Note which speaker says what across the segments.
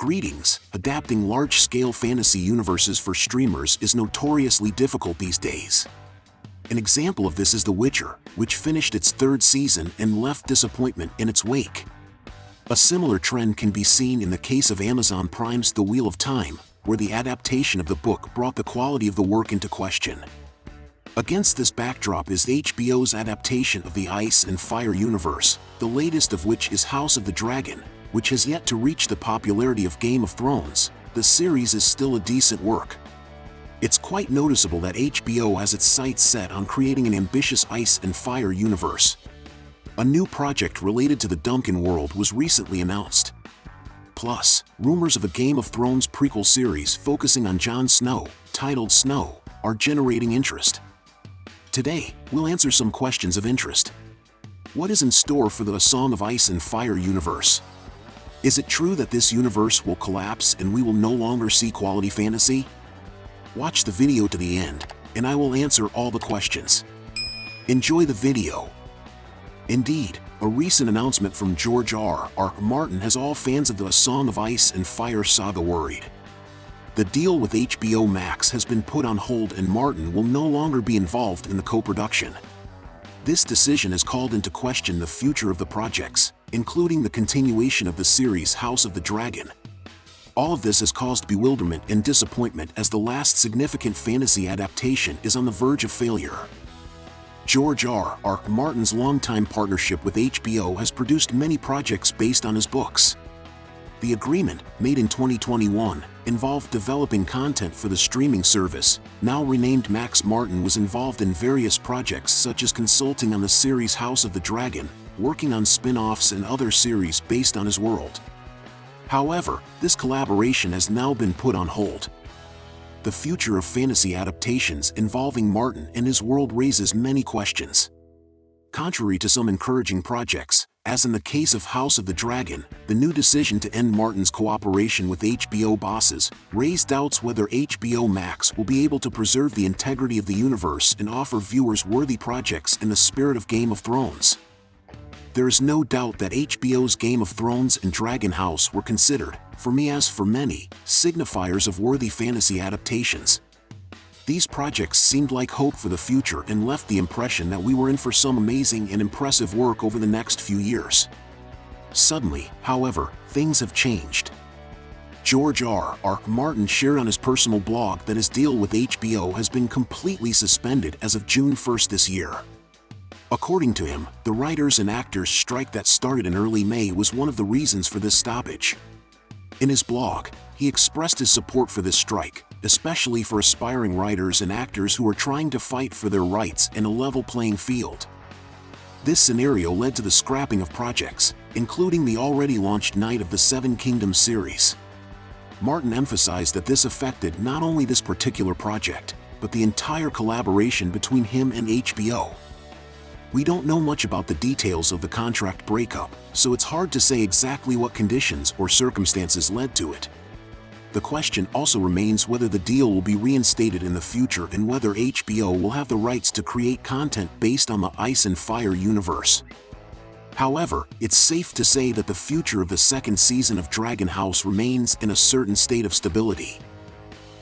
Speaker 1: Greetings. Adapting large-scale fantasy universes for streamers is notoriously difficult these days. An example of this is The Witcher, which finished its third season and left disappointment in its wake. A similar trend can be seen in the case of Amazon Prime's The Wheel of Time, where the adaptation of the book brought the quality of the work into question. Against this backdrop is HBO's adaptation of the Ice and Fire universe, the latest of which is House of the Dragon, which has yet to reach the popularity of Game of Thrones. The series is still a decent work. It's quite noticeable that HBO has its sights set on creating an ambitious Ice and Fire universe. A new project related to the Duncan world was recently announced. Plus, rumors of a Game of Thrones prequel series focusing on Jon Snow, titled Snow, are generating interest. Today, we'll answer some questions of interest. What is in store for the A Song of Ice and Fire universe? Is it true that this universe will collapse and we will no longer see quality fantasy? Watch the video to the end, and I will answer all the questions. Enjoy the video. Indeed, a recent announcement from George R.R. Martin has all fans of the A Song of Ice and Fire saga worried. The deal with HBO Max has been put on hold and Martin will no longer be involved in the co-production. This decision has called into question the future of the projects, including the continuation of the series House of the Dragon. All of this has caused bewilderment and disappointment as the last significant fantasy adaptation is on the verge of failure. George R.R. Martin's longtime partnership with HBO has produced many projects based on his books. The agreement, made in 2021, involved developing content for the streaming service, now renamed Max. Martin was involved in various projects such as consulting on the series House of the Dragon, working on spin-offs and other series based on his world. However, this collaboration has now been put on hold. The future of fantasy adaptations involving Martin and his world raises many questions. Contrary to some encouraging projects, as in the case of House of the Dragon, the new decision to end Martin's cooperation with HBO bosses raised doubts whether HBO Max will be able to preserve the integrity of the universe and offer viewers worthy projects in the spirit of Game of Thrones. There is no doubt that HBO's Game of Thrones and Dragon House were considered, for me as for many, signifiers of worthy fantasy adaptations. These projects seemed like hope for the future and left the impression that we were in for some amazing and impressive work over the next few years. Suddenly, however, things have changed. George R.R. Martin shared on his personal blog that his deal with HBO has been completely suspended as of June 1st this year. According to him, the writers and actors strike that started in early May was one of the reasons for this stoppage. In his blog, he expressed his support for this strike, especially for aspiring writers and actors who are trying to fight for their rights in a level playing field. This scenario led to the scrapping of projects, including the already launched Knight of the Seven Kingdoms series. Martin emphasized that this affected not only this particular project, but the entire collaboration between him and HBO. We don't know much about the details of the contract breakup, so it's hard to say exactly what conditions or circumstances led to it. The question also remains whether the deal will be reinstated in the future and whether HBO will have the rights to create content based on the Ice and Fire universe. However, it's safe to say that the future of the second season of Dragon House remains in a certain state of stability.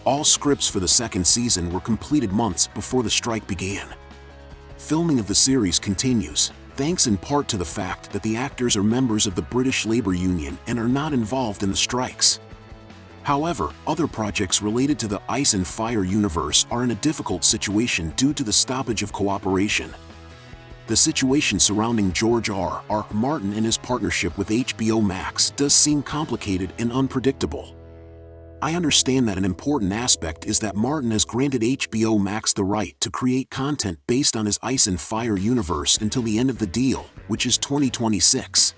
Speaker 1: All scripts for the second season were completed months before the strike began. Filming of the series continues, thanks in part to the fact that the actors are members of the British Labour Union and are not involved in the strikes. However, other projects related to the Ice and Fire universe are in a difficult situation due to the stoppage of cooperation. The situation surrounding George R.R. Martin and his partnership with HBO Max does seem complicated and unpredictable. I understand that an important aspect is that Martin has granted HBO Max the right to create content based on his Ice and Fire universe until the end of the deal, which is 2026.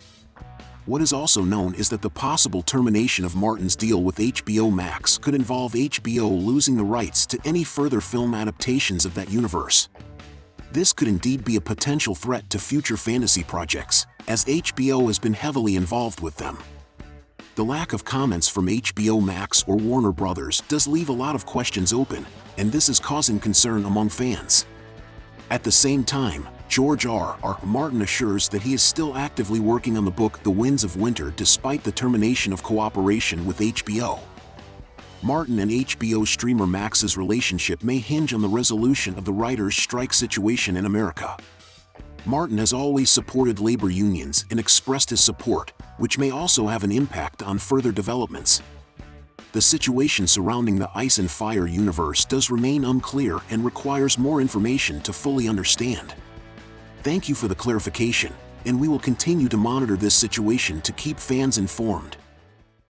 Speaker 1: What is also known is that the possible termination of Martin's deal with HBO Max could involve HBO losing the rights to any further film adaptations of that universe. This could indeed be a potential threat to future fantasy projects, as HBO has been heavily involved with them. The lack of comments from HBO Max or Warner Brothers does leave a lot of questions open, and this is causing concern among fans. At the same time, George R.R. Martin assures that he is still actively working on the book The Winds of Winter despite the termination of cooperation with HBO. Martin and HBO streamer Max's relationship may hinge on the resolution of the writers' strike situation in America. Martin has always supported labor unions and expressed his support, which may also have an impact on further developments. The situation surrounding the Ice and Fire universe does remain unclear and requires more information to fully understand. Thank you for the clarification, and we will continue to monitor this situation to keep fans informed.